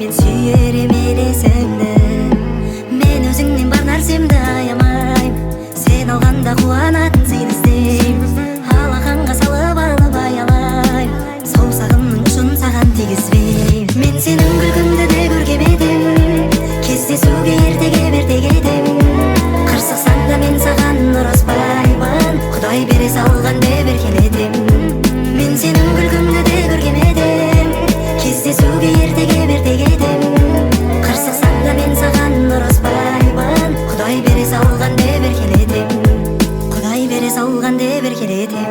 мен сүйер емелесіңді. Мен өзіңнен бар нәрсемді аямайм, сен алғанда қуанатын сені іздейм. Алақанға салып алып аялайм, саусағымның ұшын саған тигізбейм. Мен сенің күлкіңді де көргем едім, кездесуге ертеге едім. Қырсықсаң да мен саған ұрыспаймын, Құдай бере салған деп еркеледім. Мен сенің күлкіңді де көргем едім, кездесуге ертеге едім. Қырсықсаң да мен саған ұрыспаймын, Құдай бере салған деп еркеледім. Құдай бере салған деп еркеледім.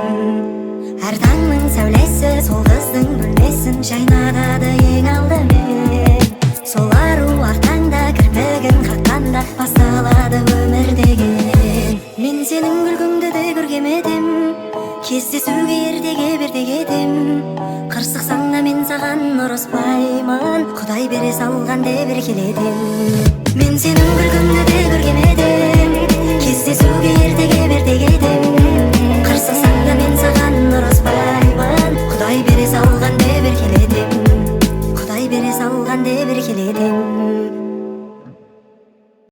Әр таңның сәулесі сол қыздың бөлмесін жайнатады ең алдымен. Сол аруақ таңда кірпігін қаққанда басталады өмір деген. Мен сенің күлкіңді де көргем едім, кездесуге ертеге едім. Қырсықсаң да мен саған ұрыспаймын, Құдай бере салған деп еркеледім. Мен сенің күлкіңді де көргем едім,